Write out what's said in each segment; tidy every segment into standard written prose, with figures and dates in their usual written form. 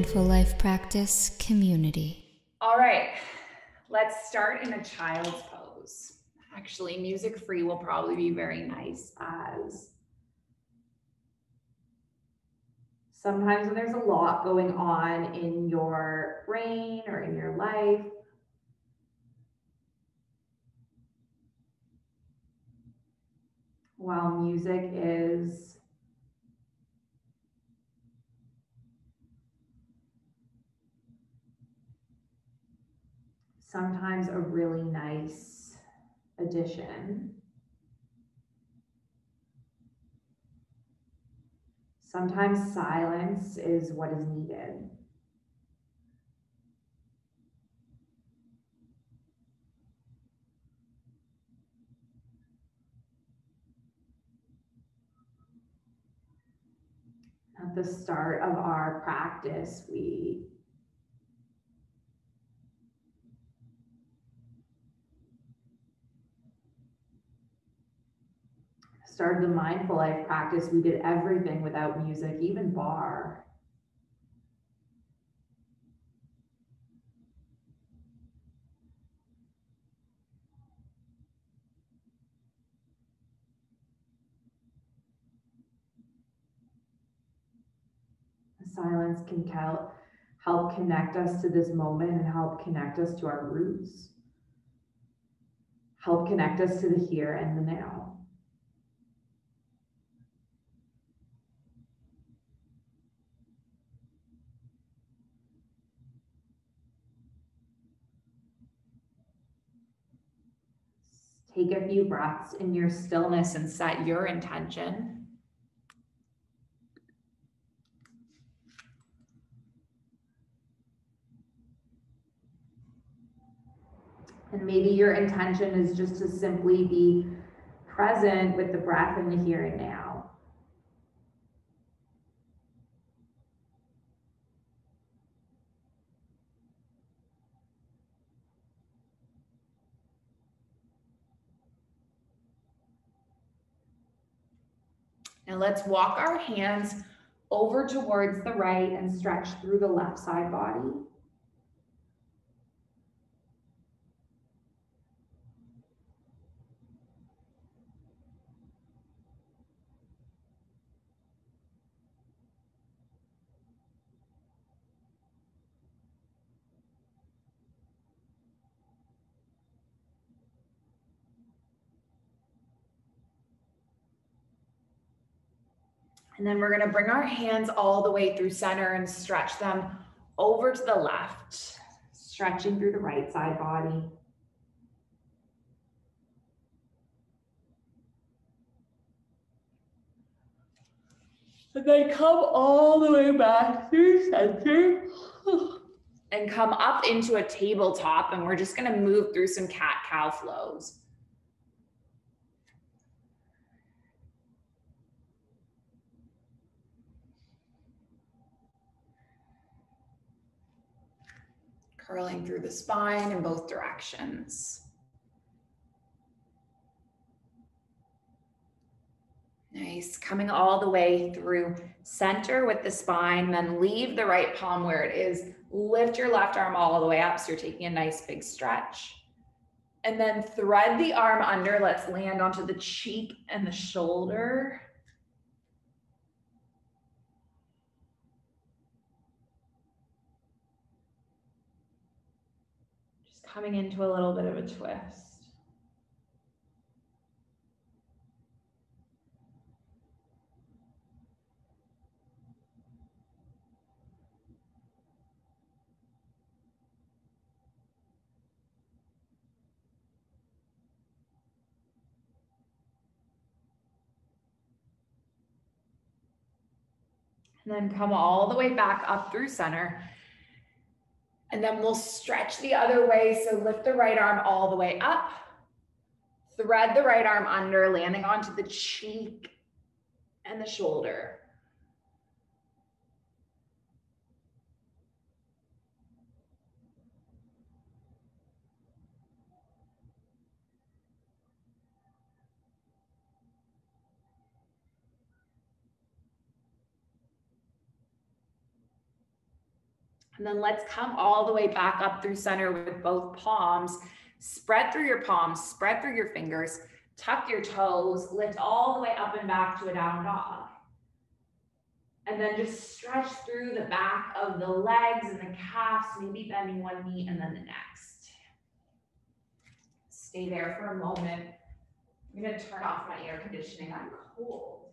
Mindful Life Practice community. All right, let's start in a child's pose. Actually, music free will probably be very nice, as sometimes when there's a lot going on in your brain or in your life, while music is sometimes a really nice addition, sometimes silence is what is needed. At the start of our practice, we started the mindful life practice, we did everything without music, even bar. The silence can help connect us to this moment and help connect us to our roots. Help connect us to the here and the now. Take a few breaths in your stillness and set your intention. And maybe your intention is just to simply be present with the breath in the here and now. Now let's walk our hands over towards the right and stretch through the left side body. And then we're gonna bring our hands all the way through center and stretch them over to the left, stretching through the right side body. And then come all the way back through center and come up into a tabletop, and we're just gonna move through some cat-cow flows. Curling through the spine in both directions. Nice, coming all the way through center with the spine, then leave the right palm where it is. Lift your left arm all the way up, so you're taking a nice big stretch. And then thread the arm under. Let's land onto the cheek and the shoulder. Just coming into a little bit of a twist. And then come all the way back up through center. And then we'll stretch the other way. So lift the right arm all the way up. Thread the right arm under, landing onto the cheek and the shoulder. And then let's come all the way back up through center with both palms. Spread through your palms, spread through your fingers, tuck your toes, lift all the way up and back to a down dog. And then just stretch through the back of the legs and the calves, maybe bending one knee and then the next. Stay there for a moment. I'm gonna turn off my air conditioning, I'm cold.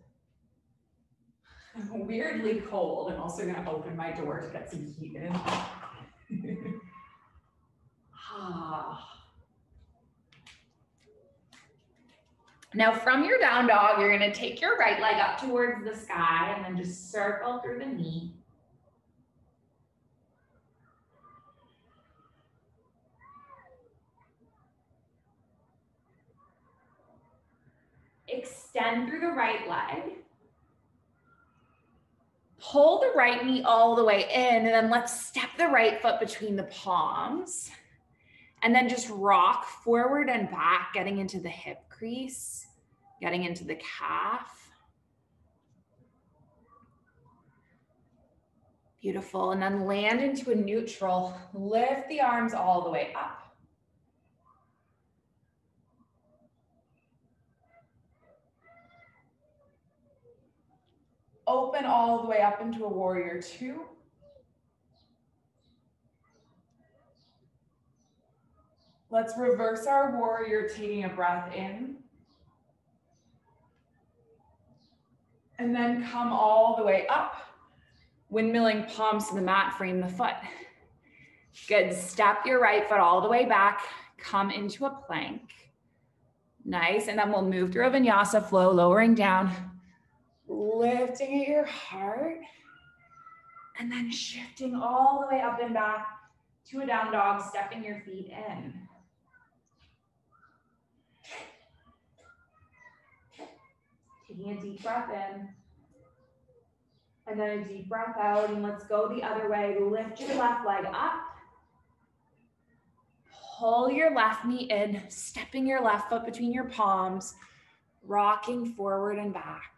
I'm weirdly cold. I'm also gonna open my door to get some heat in. Now from your down dog, you're gonna take your right leg up towards the sky and then just circle through the knee. Extend through the right leg. Pull the right knee all the way in, and then let's step the right foot between the palms. And then just rock forward and back, getting into the hip crease, getting into the calf. Beautiful, and then land into a neutral. Lift the arms all the way up. Open all the way up into a warrior two. Let's reverse our warrior, taking a breath in. And then come all the way up. Windmilling palms to the mat, frame the foot. Good, step your right foot all the way back. Come into a plank. Nice, and then we'll move through a vinyasa flow, lowering down. Lifting at your heart. And then shifting all the way up and back to a down dog, stepping your feet in. Taking a deep breath in. And then a deep breath out, and let's go the other way. Lift your left leg up. Pull your left knee in, stepping your left foot between your palms, rocking forward and back.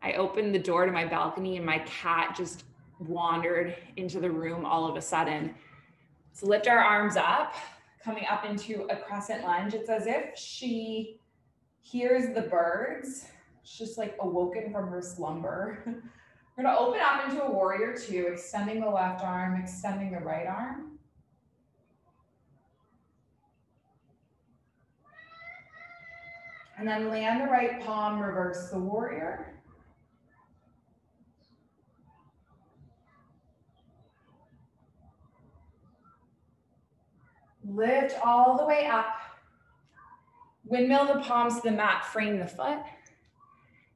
I opened the door to my balcony and my cat just wandered into the room all of a sudden. So lift our arms up, coming up into a crescent lunge. It's as if she hears the birds. She's just like awoken from her slumber. We're gonna open up into a warrior two, extending the left arm, extending the right arm. And then land the right palm, reverse the warrior. Lift all the way up. Windmill the palms to the mat, frame the foot.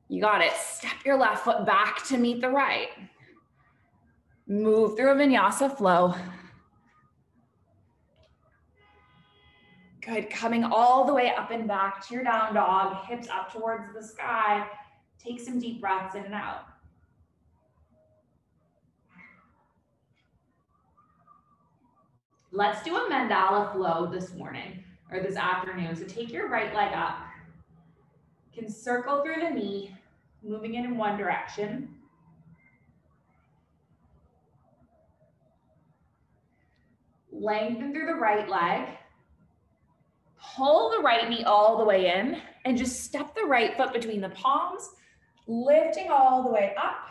You got it. Step your left foot back to meet the right. Move through a vinyasa flow. Good, coming all the way up and back to your down dog, hips up towards the sky. Take some deep breaths in and out. Let's do a mandala flow this morning, or this afternoon. So take your right leg up. You can circle through the knee, moving it in one direction. Lengthen through the right leg. Pull the right knee all the way in and just step the right foot between the palms, lifting all the way up,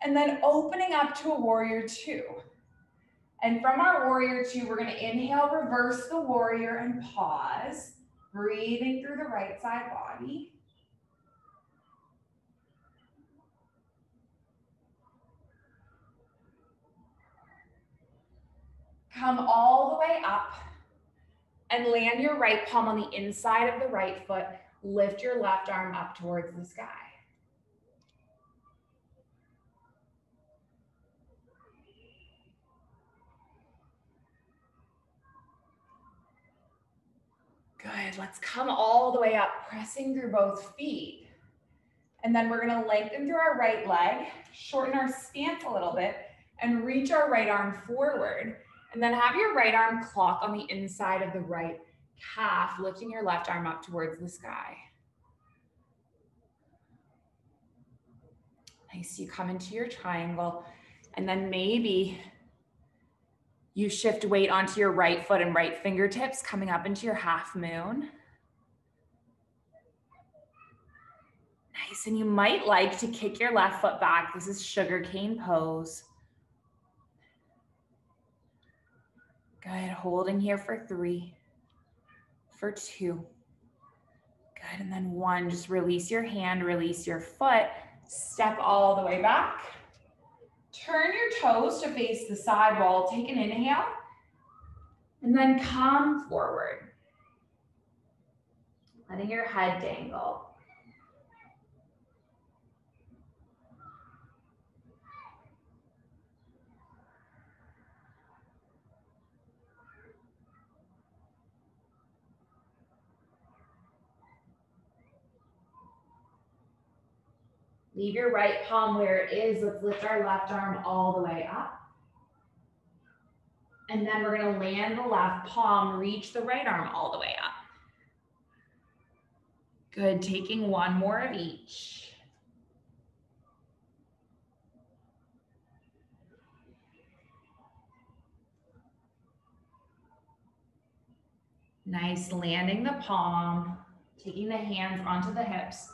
and then opening up to a warrior two. And from our warrior two, we're gonna inhale, reverse the warrior and pause, breathing through the right side body. Come all the way up and land your right palm on the inside of the right foot. Lift your left arm up towards the sky. Good, let's come all the way up, pressing through both feet. And then we're gonna lengthen through our right leg, shorten our stance a little bit, and reach our right arm forward. And then have your right arm clock on the inside of the right calf, lifting your left arm up towards the sky. Nice, you come into your triangle, and then maybe you shift weight onto your right foot and right fingertips, coming up into your half moon. Nice, and you might like to kick your left foot back. This is sugarcane pose. Good, holding here for 3, for 2. Good, and then 1, just release your hand, release your foot, step all the way back. Turn your toes to face the side wall, take an inhale, and then come forward. Letting your head dangle. Leave your right palm where it is. Let's lift our left arm all the way up. And then we're gonna land the left palm, reach the right arm all the way up. Good, taking 1 more of each. Nice, landing the palm, taking the hands onto the hips,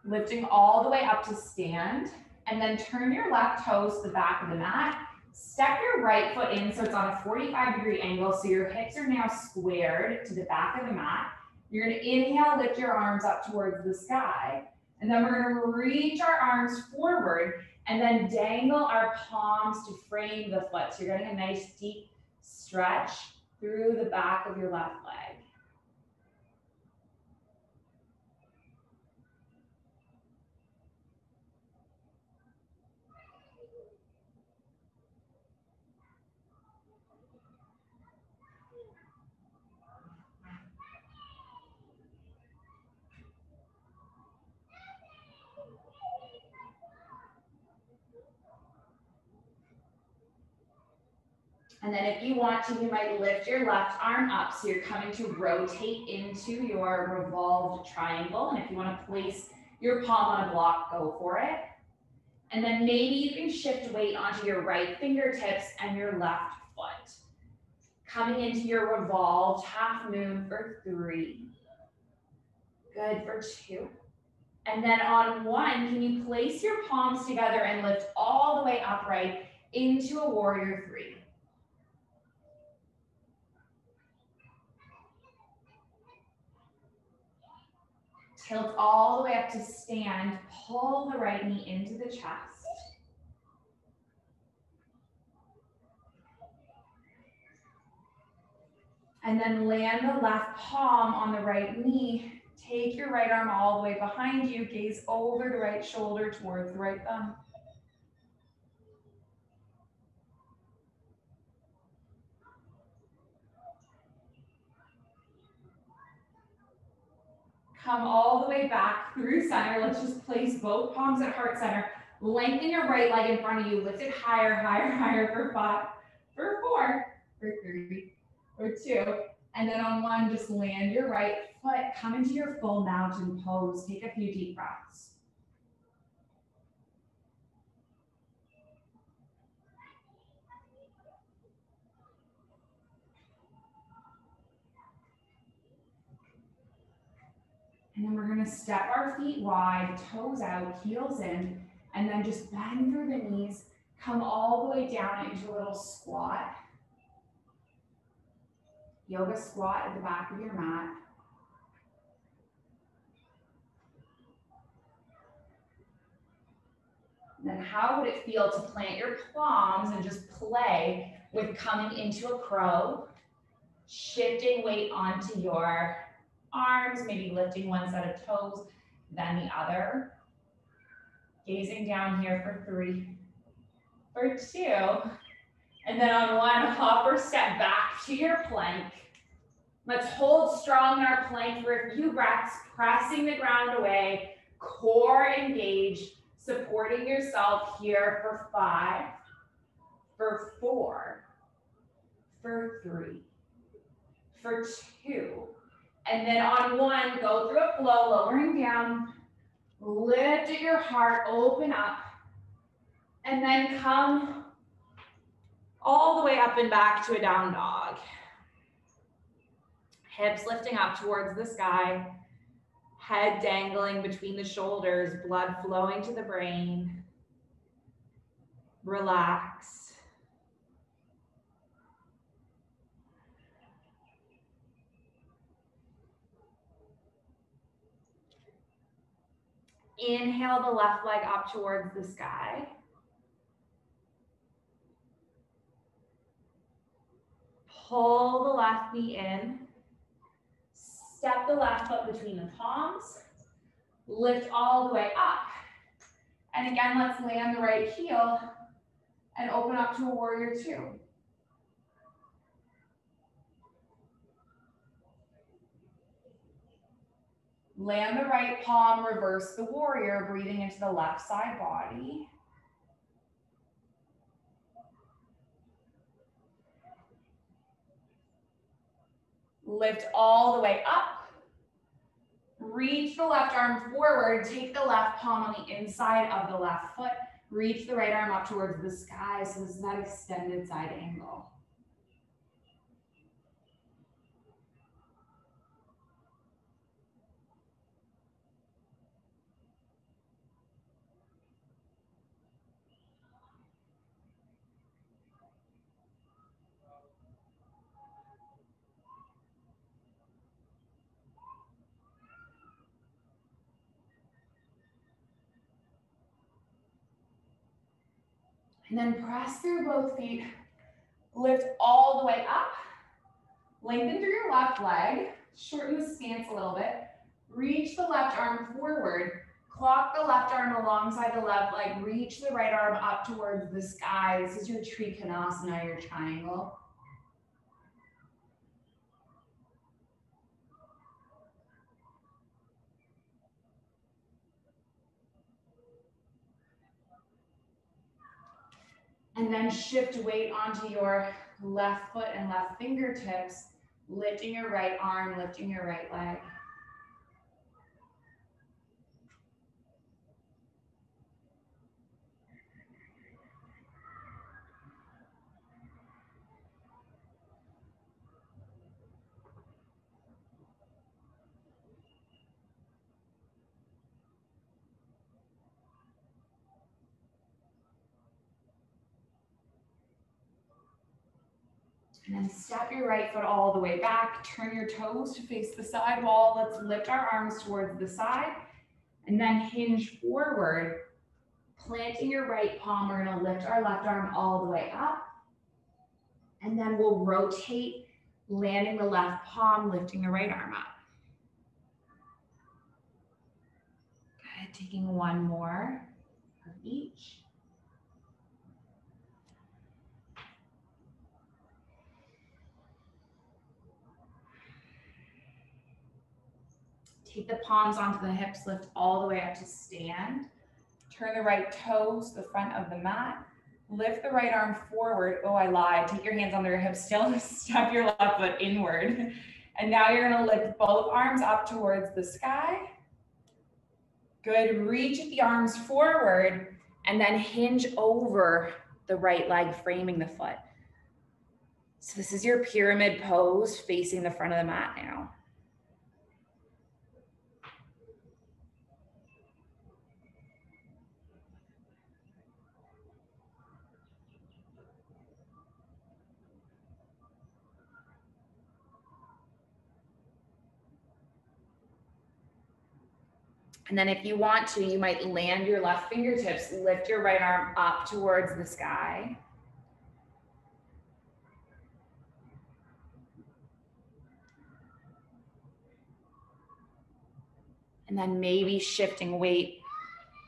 lifting all the way up to stand, and then turn your left toes to the back of the mat. Step your right foot in so it's on a 45-degree angle, so your hips are now squared to the back of the mat. You're gonna inhale, lift your arms up towards the sky, and then we're gonna reach our arms forward and then dangle our palms to frame the foot. So you're getting a nice deep stretch through the back of your left leg. And then if you want to, you might lift your left arm up. So you're coming to rotate into your revolved triangle. And if you want to place your palm on a block, go for it. And then maybe you can shift weight onto your right fingertips and your left foot. Coming into your revolved half moon for 3. Good, for 2. And then on 1, can you place your palms together and lift all the way upright into a warrior 3. Tilt all the way up to stand, pull the right knee into the chest. And then land the left palm on the right knee. Take your right arm all the way behind you, gaze over the right shoulder towards the right thumb. Come all the way back through center. Let's just place both palms at heart center. Lengthen your right leg in front of you. Lift it higher, higher, higher for 5, for 4, for 3, for 2. And then on 1, just land your right foot. Come into your full mountain pose. Take a few deep breaths. And then we're gonna step our feet wide, toes out, heels in, and then just bend through the knees, come all the way down into a little squat. Yoga squat at the back of your mat. And then how would it feel to plant your palms and just play with coming into a crow, shifting weight onto your arms, maybe lifting one set of toes, then the other. Gazing down here for 3, for 2. And then on 1, hop or step back to your plank. Let's hold strong in our plank for a few breaths, pressing the ground away, core engaged, supporting yourself here for 5, for 4, for 3, for 2. And then on 1, go through a flow, lowering down, lift at your heart, open up, And then come all the way up and back to a down dog. Hips lifting up towards the sky, head dangling between the shoulders, blood flowing to the brain. Relax. Inhale the left leg up towards the sky. Pull the left knee in. Step the left foot between the palms. Lift all the way up. And again, let's land the right heel and open up to a warrior two. Land the right palm, reverse the warrior, breathing into the left side body. Lift all the way up. Reach the left arm forward. Take the left palm on the inside of the left foot. Reach the right arm up towards the sky. So this is that extended side angle. And then press through both feet. Lift all the way up. Lengthen through your left leg. Shorten the stance a little bit. Reach the left arm forward. Clock the left arm alongside the left leg. Reach the right arm up towards the sky. This is your Trikonasana, your triangle. And then shift weight onto your left foot and left fingertips, lifting your right arm, lifting your right leg. And then step your right foot all the way back. Turn your toes to face the side wall. Let's lift our arms towards the side and then hinge forward. Planting your right palm, we're gonna lift our left arm all the way up. And then we'll rotate, landing the left palm, lifting the right arm up. Good, taking one more of each. Take the palms onto the hips, lift all the way up to stand. Turn the right toes to the front of the mat. Lift the right arm forward. Oh, I lied. Take your hands under your hips still. Step your left foot inward. And now you're gonna lift both arms up towards the sky. Good, reach the arms forward and then hinge over the right leg, framing the foot. So this is your pyramid pose facing the front of the mat now. And then if you want to, you might land your left fingertips, lift your right arm up towards the sky. And then maybe shifting weight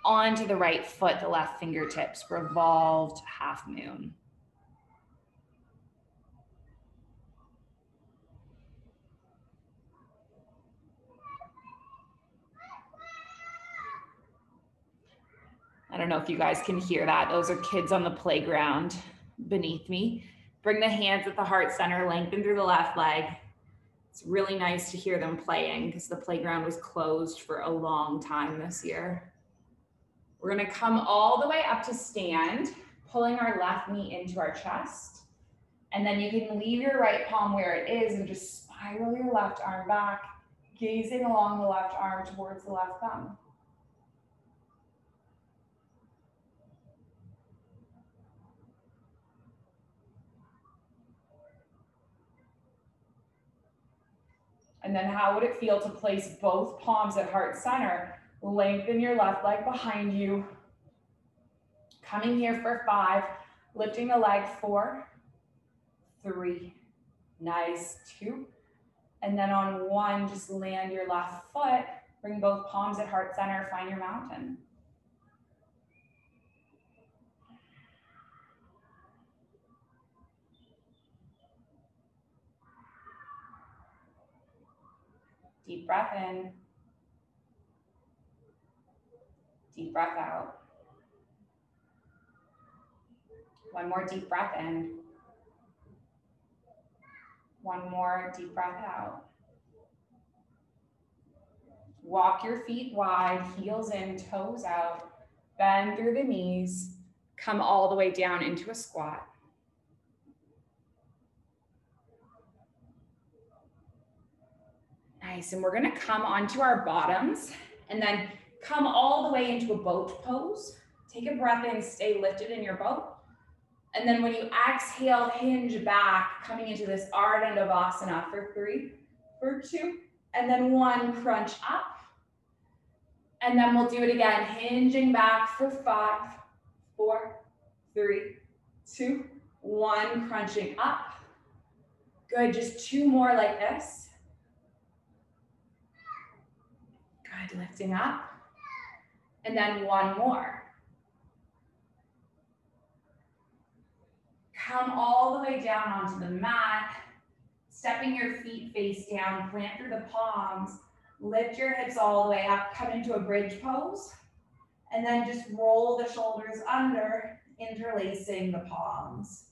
onto the right foot, the left fingertips, revolved half moon. I don't know if you guys can hear that. Those are kids on the playground beneath me. Bring the hands at the heart center, lengthen through the left leg. It's really nice to hear them playing because the playground was closed for a long time this year. We're gonna come all the way up to stand, pulling our left knee into our chest. And then you can leave your right palm where it is and just spiral your left arm back, gazing along the left arm towards the left thumb. And then how would it feel to place both palms at heart center? Lengthen your left leg behind you. Coming here for 5, lifting the leg 4, 3, nice, 2. And then on 1, just land your left foot, bring both palms at heart center, find your mountain. Deep breath in. Deep breath out. One more deep breath in. One more deep breath out. Walk your feet wide, heels in, toes out. Bend through the knees. Come all the way down into a squat. Nice, and we're gonna come onto our bottoms and then come all the way into a boat pose. Take a breath in, stay lifted in your boat. And then when you exhale, hinge back, coming into this Ardha Navasana for 3, for 2, and then 1, crunch up. And then we'll do it again, hinging back for 5, 4, 3, 2, 1, crunching up. Good, just 2 more like this. Good, lifting up. And then 1 more. Come all the way down onto the mat, stepping your feet face down, plant through the palms, lift your hips all the way up, come into a bridge pose, and then just roll the shoulders under, interlacing the palms.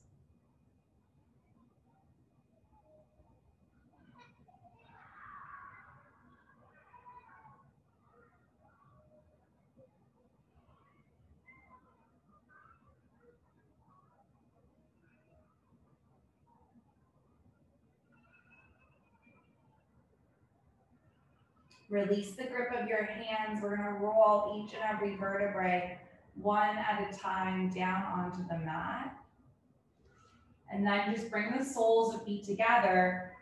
Release the grip of your hands. We're gonna roll each and every vertebrae one at a time down onto the mat. And then just bring the soles of feet together.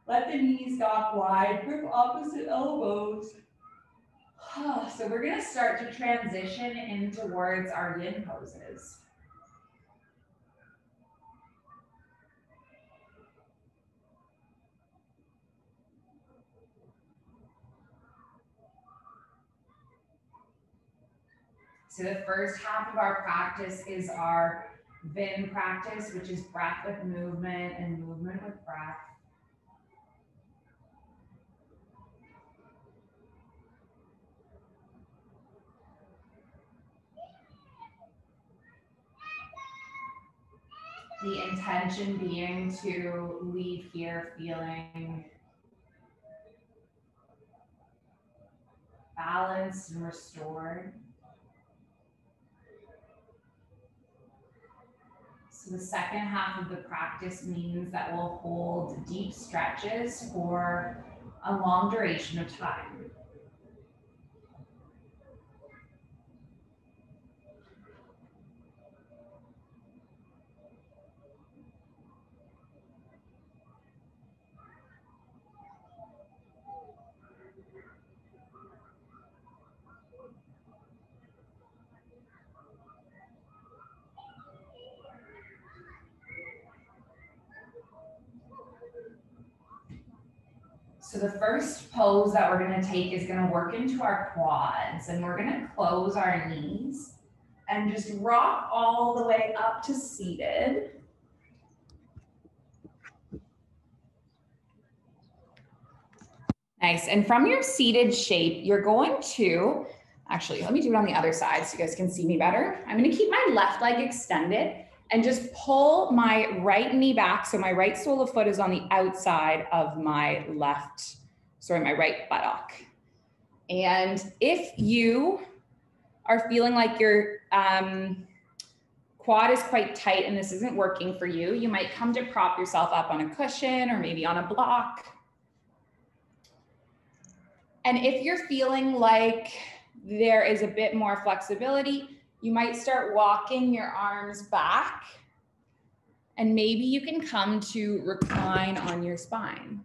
Let the knees dock wide, grip opposite elbows. So we're gonna start to transition in towards our yin poses. So the first half of our practice is our Vin practice, which is breath with movement and movement with breath. The intention being to leave here feeling balanced and restored. So the second half of the practice means that we'll hold deep stretches for a long duration of time. So the first pose that we're gonna take is gonna work into our quads, and we're gonna close our knees and just rock all the way up to seated. Nice, and from your seated shape, you're going to, actually, let me do it on the other side so you guys can see me better. I'm gonna keep my left leg extended and just pull my right knee back. So my right sole of foot is on the outside of my my right buttock. And if you are feeling like your quad is quite tight and this isn't working for you, you might come to prop yourself up on a cushion or maybe on a block. And if you're feeling like there is a bit more flexibility, you might start walking your arms back and maybe you can come to recline on your spine.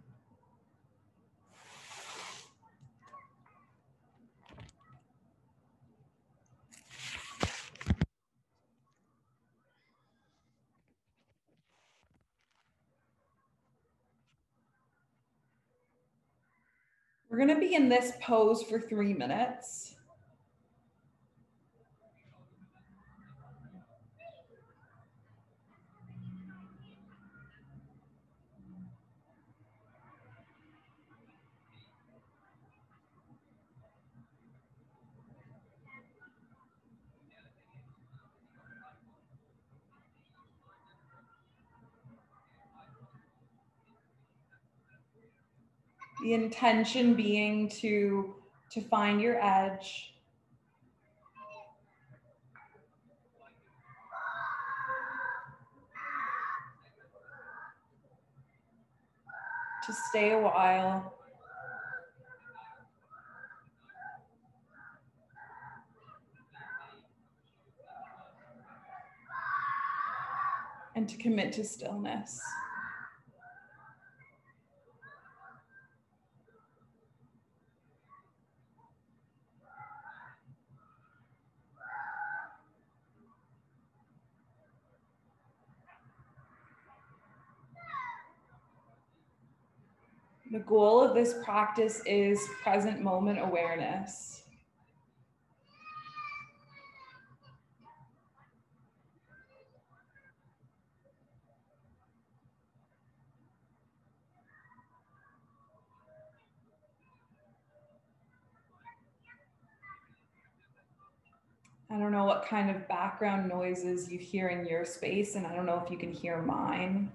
We're going to be in this pose for 3 minutes. The intention being to find your edge. To stay a while. And to commit to stillness. The goal of this practice is present moment awareness. I don't know what kind of background noises you hear in your space, and I don't know if you can hear mine.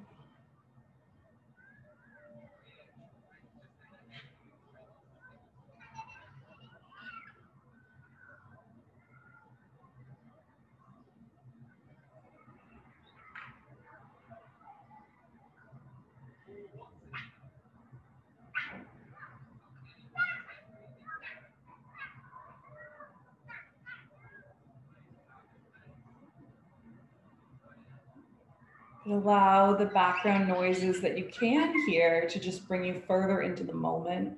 Allow the background noises that you can hear to just bring you further into the moment.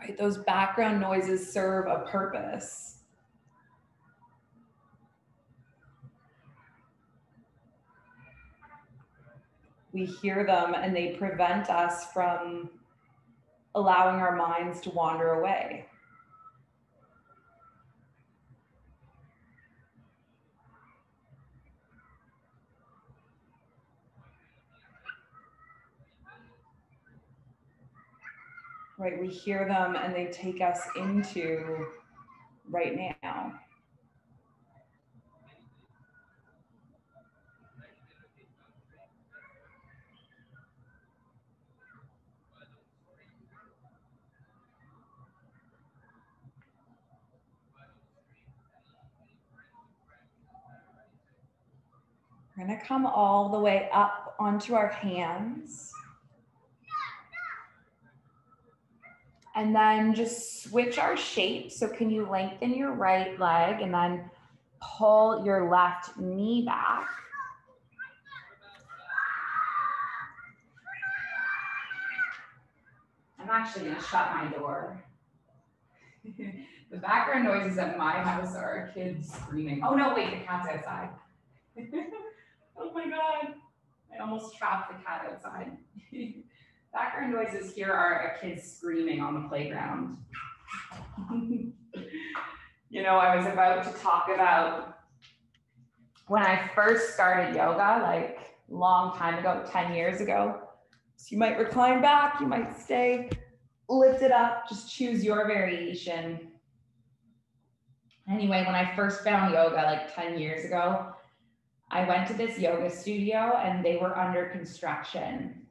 Right, those background noises serve a purpose. We hear them and they prevent us from allowing our minds to wander away. Right, we hear them and they take us into right now. We're going to come all the way up onto our hands. And then just switch our shape. So can you lengthen your right leg and then pull your left knee back? I'm actually going to shut my door. The background noises at my house are kids screaming. Oh no, wait, the cat's outside. Oh my God, I almost trapped the cat outside. Background noises here are a kid screaming on the playground. You know, I was about to talk about when I first started yoga, like a long time ago, 10 years ago. So you might recline back, you might stay, lift it up, just choose your variation. Anyway, when I first found yoga like 10 years ago, I went to this yoga studio and they were under construction.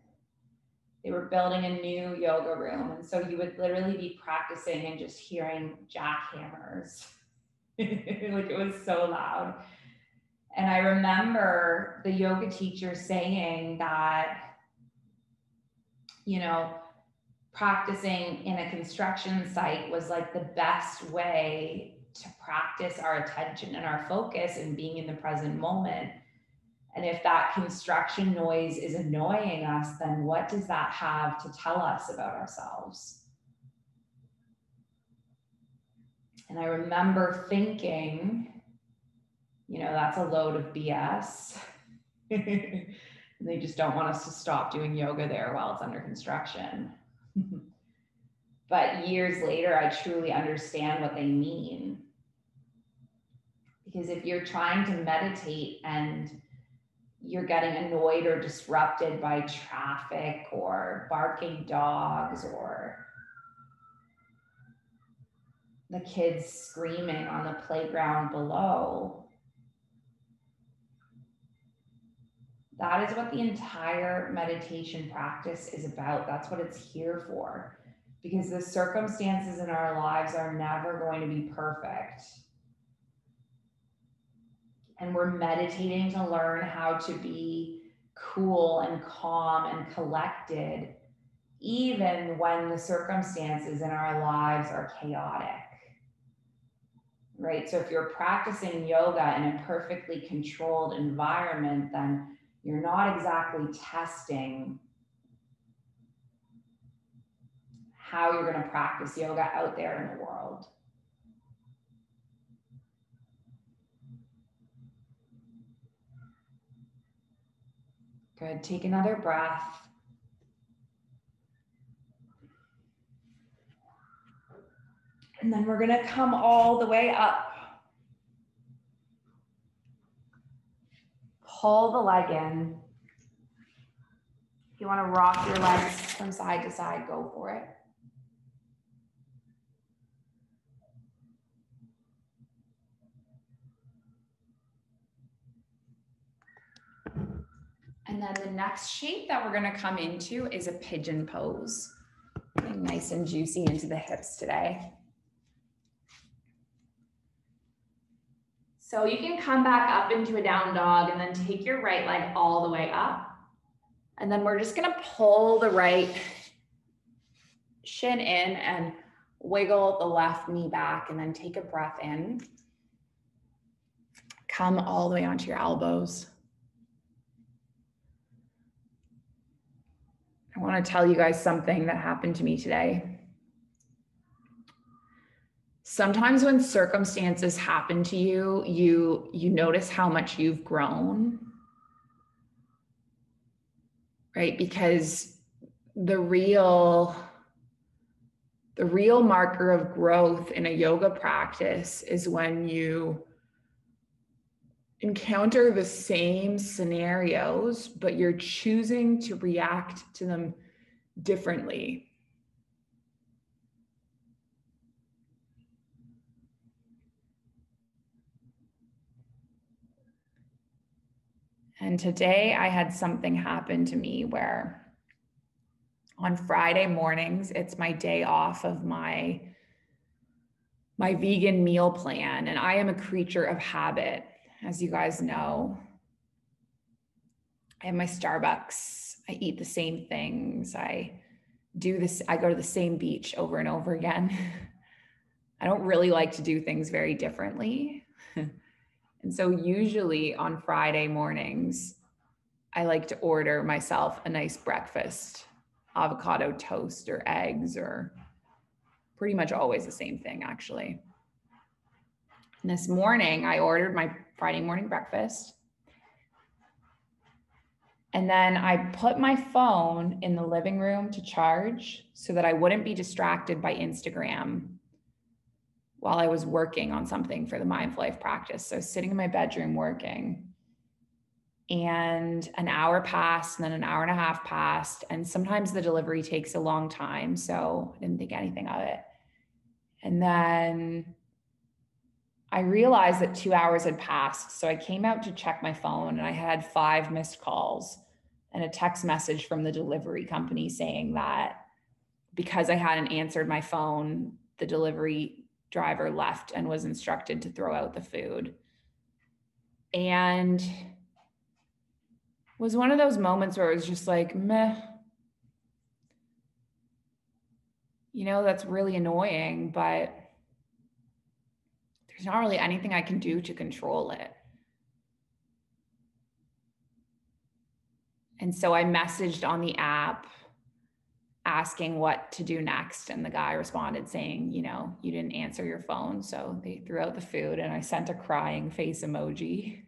They were building a new yoga room. And so you would literally be practicing and just hearing jackhammers. Like, it was so loud. And I remember the yoga teacher saying that, you know, practicing in a construction site was like the best way to practice our attention and our focus and being in the present moment. And if that construction noise is annoying us, then what does that have to tell us about ourselves? And I remember thinking, you know, that's a load of BS. They just don't want us to stop doing yoga there while it's under construction. But years later, I truly understand what they mean. Because if you're trying to meditate and you're getting annoyed or disrupted by traffic or barking dogs or the kids screaming on the playground below, that is what the entire meditation practice is about. That's what it's here for. Because the circumstances in our lives are never going to be perfect. And we're meditating to learn how to be cool and calm and collected, even when the circumstances in our lives are chaotic. Right? So if you're practicing yoga in a perfectly controlled environment, then you're not exactly testing how you're going to practice yoga out there in the world. Good. Take another breath. And then we're going to come all the way up. Pull the leg in. If you want to rock your legs from side to side, go for it. And then the next shape that we're going to come into is a pigeon pose. Getting nice and juicy into the hips today. So you can come back up into a down dog and then take your right leg all the way up. And then we're just going to pull the right shin in and wiggle the left knee back, and then take a breath in. Come all the way onto your elbows. I want to tell you guys something that happened to me today. Sometimes when circumstances happen to you, you notice how much you've grown, right? Because the real marker of growth in a yoga practice is when you encounter the same scenarios, but you're choosing to react to them differently. And today I had something happen to me where on Friday mornings, it's my day off of my vegan meal plan. And I am a creature of habit, as you guys know. I have my Starbucks. I eat the same things. I do this. I go to the same beach over and over again. I don't really like to do things very differently. And so usually on Friday mornings, I like to order myself a nice breakfast, avocado toast or eggs, or pretty much always the same thing, actually. And this morning, I ordered my Friday morning breakfast. And then I put my phone in the living room to charge so that I wouldn't be distracted by Instagram while I was working on something for the Mindful Life practice. So I was sitting in my bedroom working, and an hour passed, and then an hour and a half passed. And sometimes the delivery takes a long time, so I didn't think anything of it. And then I realized that 2 hours had passed. So I came out to check my phone and I had 5 missed calls and a text message from the delivery company saying that because I hadn't answered my phone, the delivery driver left and was instructed to throw out the food. And it was one of those moments where it was just like, meh, you know, that's really annoying, but there's not really anything I can do to control it. And so I messaged on the app asking what to do next. And the guy responded saying, you know, you didn't answer your phone. So they threw out the food and I sent a crying face emoji.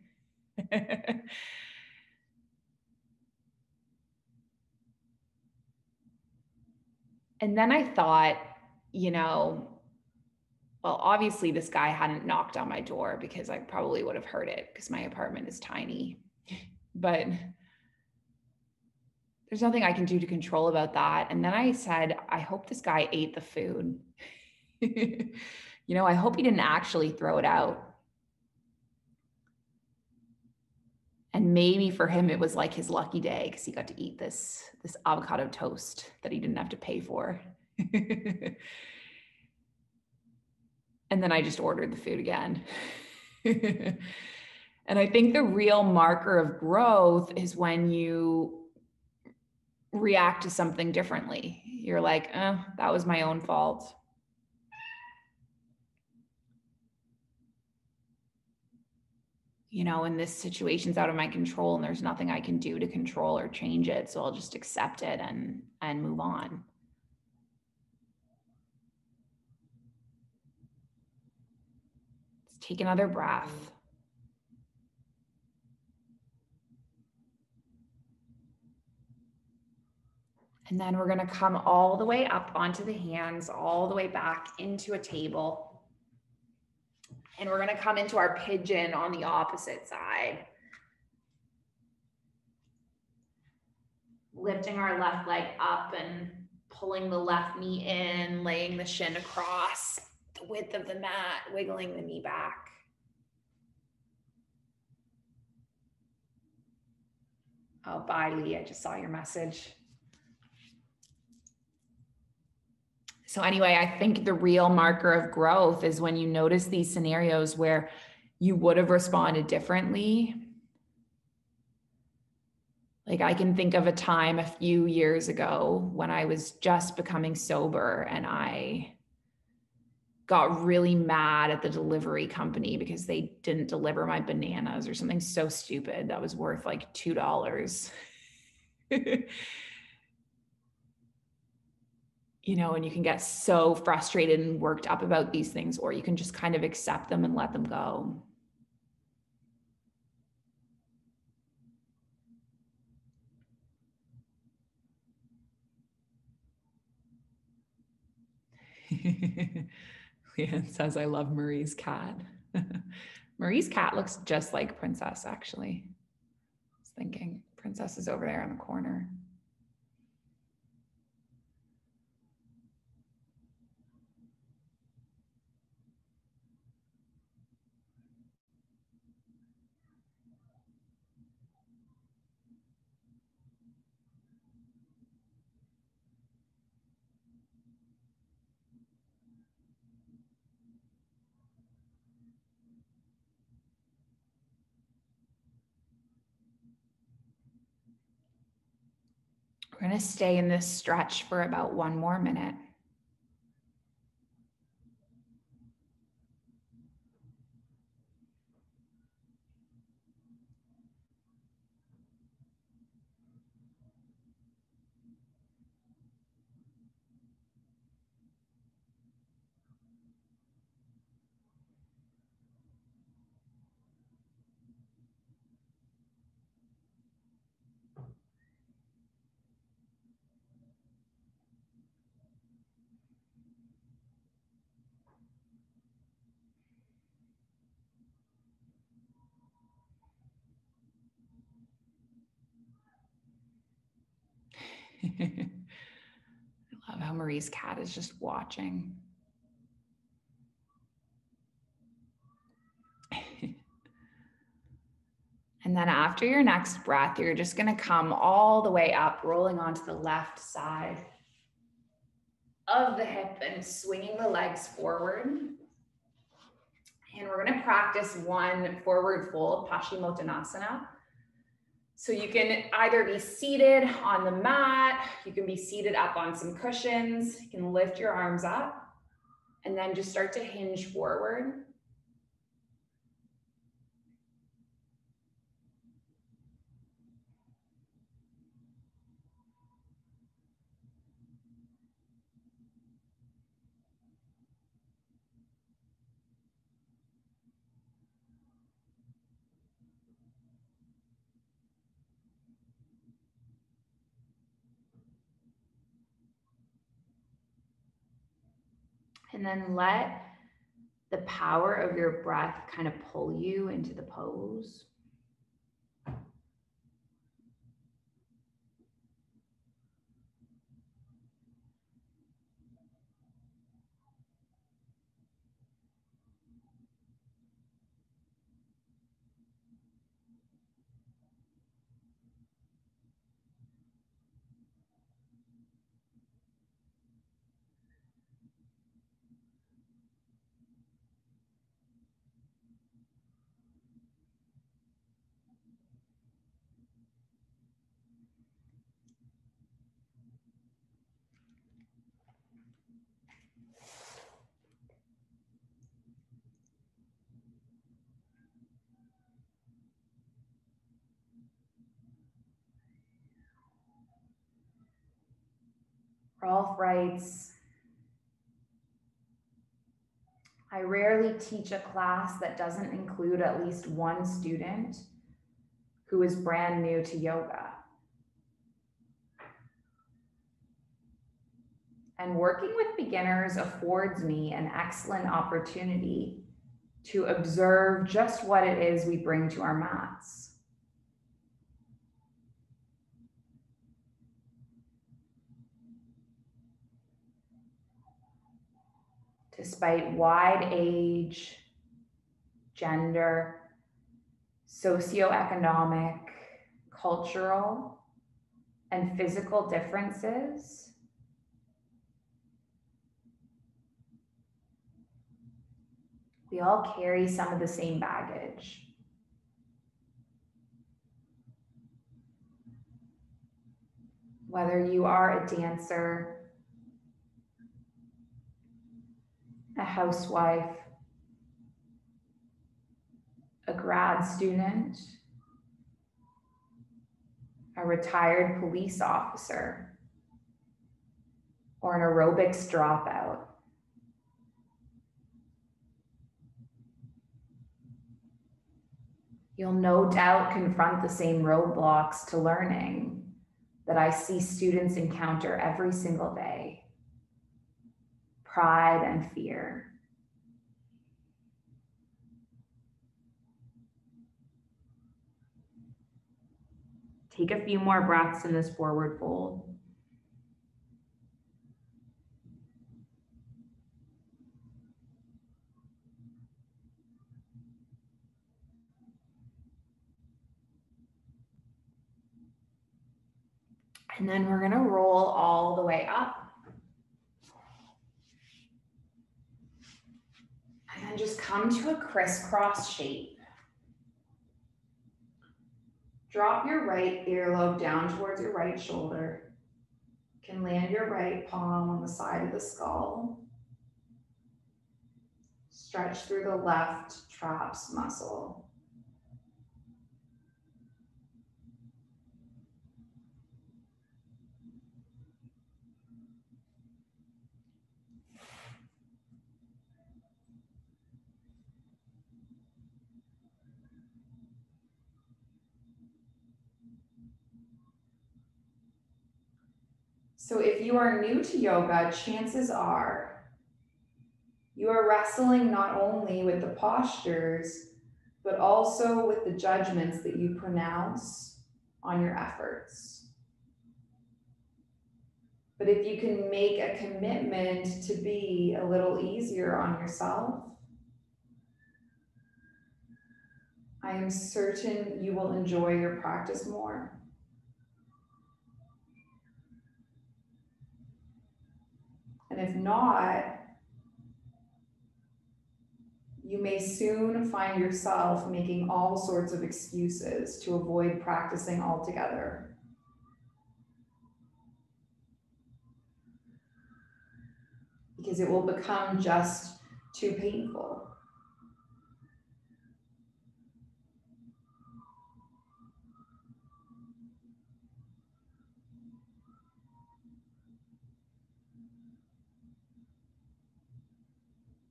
And then I thought, you know, well, obviously this guy hadn't knocked on my door because I probably would have heard it because my apartment is tiny. But there's nothing I can do to control about that. And then I said, I hope this guy ate the food. You know, I hope he didn't actually throw it out. And maybe for him, it was like his lucky day because he got to eat this avocado toast that he didn't have to pay for. And then I just ordered the food again. And I think the real marker of growth is when you react to something differently. You're like, that was my own fault. You know, and this situation's out of my control and there's nothing I can do to control or change it. So I'll just accept it and move on. Let's take another breath. And then we're going to come all the way up onto the hands, all the way back into a table. And we're going to come into our pigeon on the opposite side. Lifting our left leg up and pulling the left knee in, laying the shin across the width of the mat, wiggling the knee back. Oh, bye, Lee. I just saw your message. So anyway, I think the real marker of growth is when you notice these scenarios where you would have responded differently. Like I can think of a time a few years ago when I was just becoming sober and I got really mad at the delivery company because they didn't deliver my bananas or something so stupid that was worth like $2. You know, and you can get so frustrated and worked up about these things, or you can just kind of accept them and let them go. Leanne says, I love Marie's cat. Marie's cat looks just like Princess, actually. I was thinking Princess is over there in the corner. We're going to stay in this stretch for about 1 more minute. I love how Marie's cat is just watching. And then after your next breath, you're just going to come all the way up, rolling onto the left side of the hip and swinging the legs forward. And we're going to practice one forward fold, Paschimottanasana. So you can either be seated on the mat, you can be seated up on some cushions, you can lift your arms up and then just start to hinge forward. And then let the power of your breath kind of pull you into the pose. Rolf writes, I rarely teach a class that doesn't include at least one student who is brand new to yoga. And working with beginners affords me an excellent opportunity to observe just what it is we bring to our mats. Despite wide age, gender, socioeconomic, cultural, and physical differences, we all carry some of the same baggage. Whether you are a dancer, a housewife, a grad student, a retired police officer, or an aerobics dropout. You'll no doubt confront the same roadblocks to learning that I see students encounter every single day. Pride and fear. Take a few more breaths in this forward fold. And then we're gonna roll all the way up. And then just come to a crisscross shape. Drop your right earlobe down towards your right shoulder. You can land your right palm on the side of the skull. Stretch through the left traps muscle. So if you are new to yoga, chances are you are wrestling not only with the postures, but also with the judgments that you pronounce on your efforts. But if you can make a commitment to be a little easier on yourself, I am certain you will enjoy your practice more. And if not, you may soon find yourself making all sorts of excuses to avoid practicing altogether. Because it will become just too painful.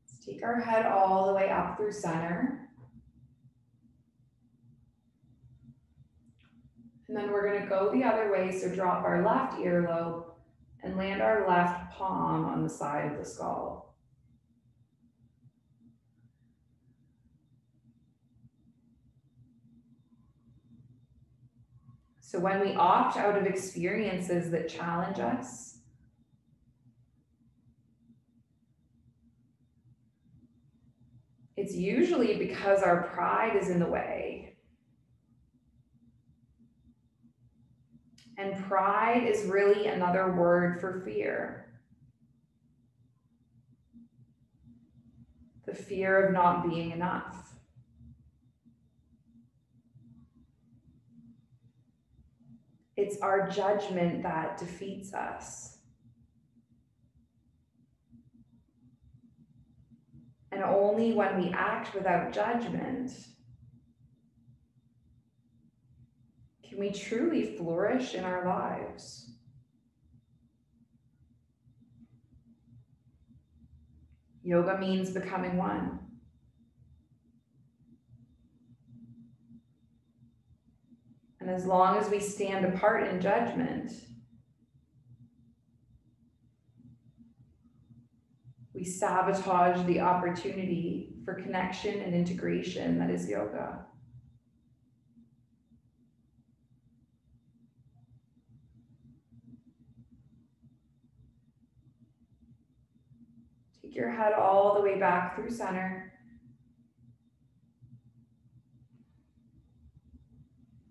Let's take our head all the way up through center. And then we're going to go the other way, so drop our left earlobe and land our left palm on the side of the skull. So when we opt out of experiences that challenge us, it's usually because our pride is in the way. And pride is really another word for fear. The fear of not being enough. It's our judgment that defeats us. And only when we act without judgment can we truly flourish in our lives. Yoga means becoming one. And as long as we stand apart in judgment, we sabotage the opportunity for connection and integration that is yoga. Take your head all the way back through center.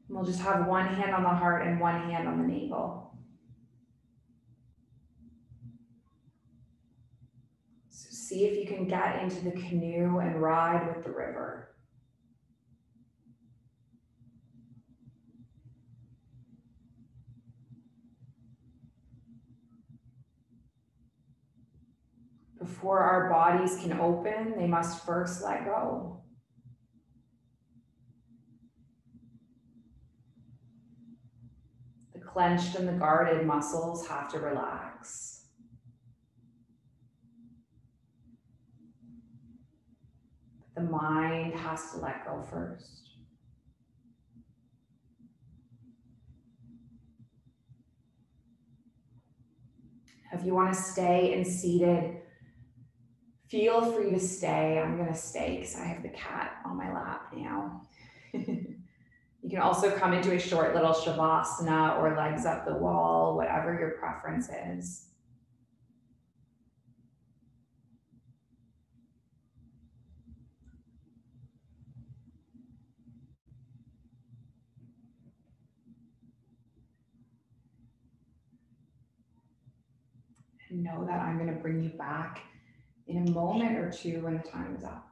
And we'll just have one hand on the heart and one hand on the navel. So see if you can get into the canoe and ride with the river. Before our bodies can open, they must first let go. The clenched and the guarded muscles have to relax. The mind has to let go first. If you want to stay and seated, feel free to stay. I'm going to stay because I have the cat on my lap now. You can also come into a short little shavasana or legs up the wall, whatever your preference is. And know that I'm going to bring you back in a moment or two when the time is up.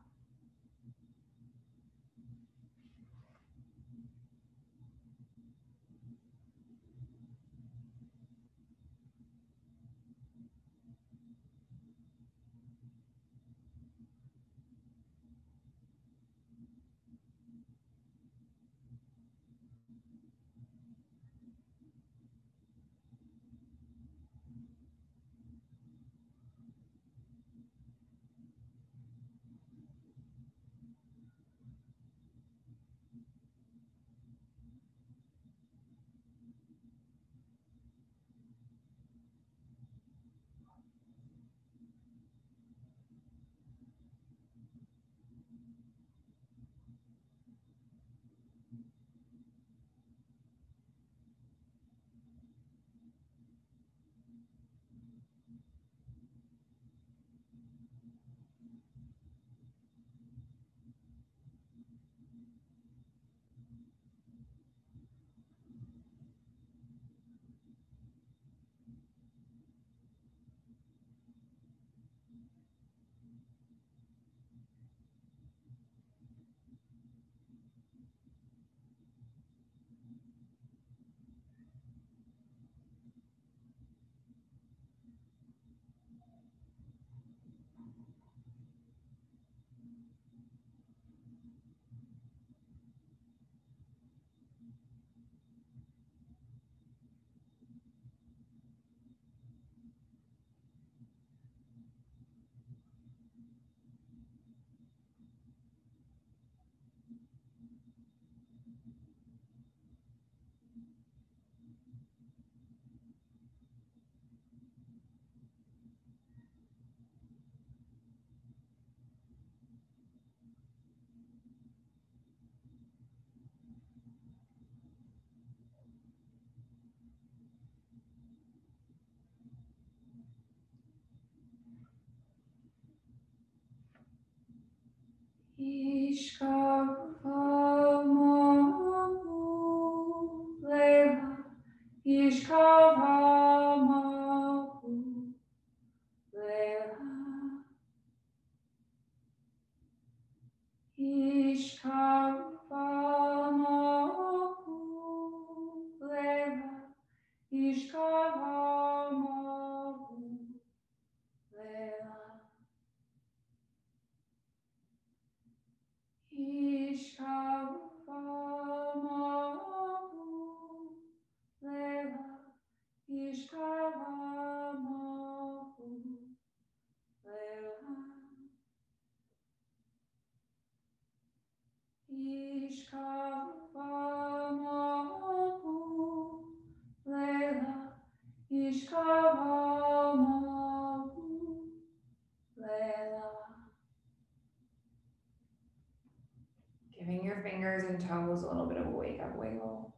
Giving your fingers and toes a little bit of a wake up wiggle.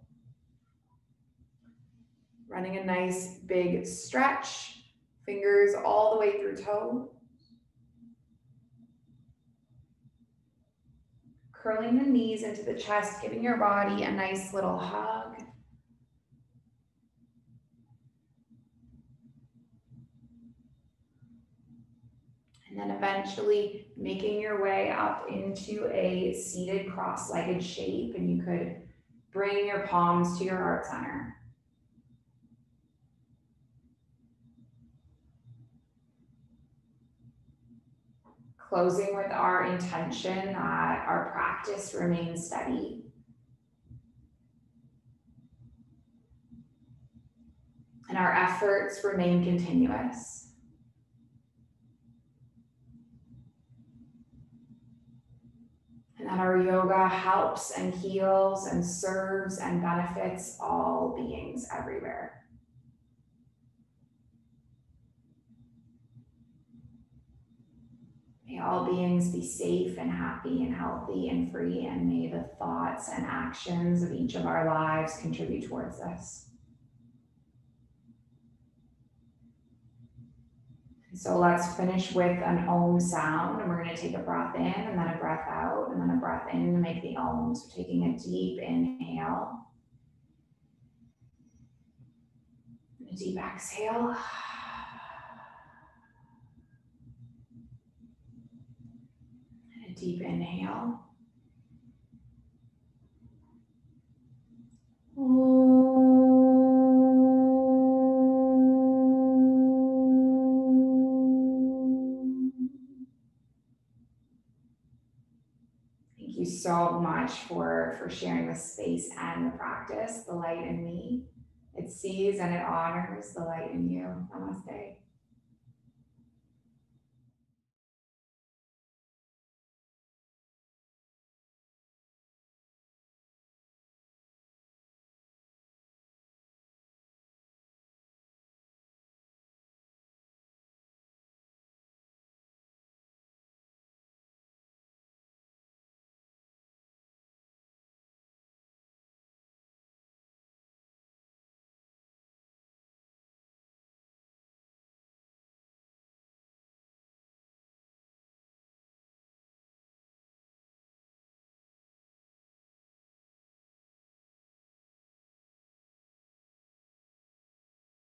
Running a nice big stretch. Fingers all the way through toe. Curling the knees into the chest, giving your body a nice little hug. And then eventually making your way up into a seated cross-legged shape, and you could bring your palms to your heart center. Closing with our intention that our practice remains steady. And our efforts remain continuous. And that our yoga helps and heals and serves and benefits all beings everywhere. May all beings be safe and happy and healthy and free, and may the thoughts and actions of each of our lives contribute towards this. So let's finish with an Om sound, and we're going to take a breath in and then a breath out and then a breath in to make the Om. So taking a deep inhale, and a deep exhale. And a deep inhale. Thank you so much for sharing the space and the practice, the light in me. It sees and it honors the light in you. Namaste.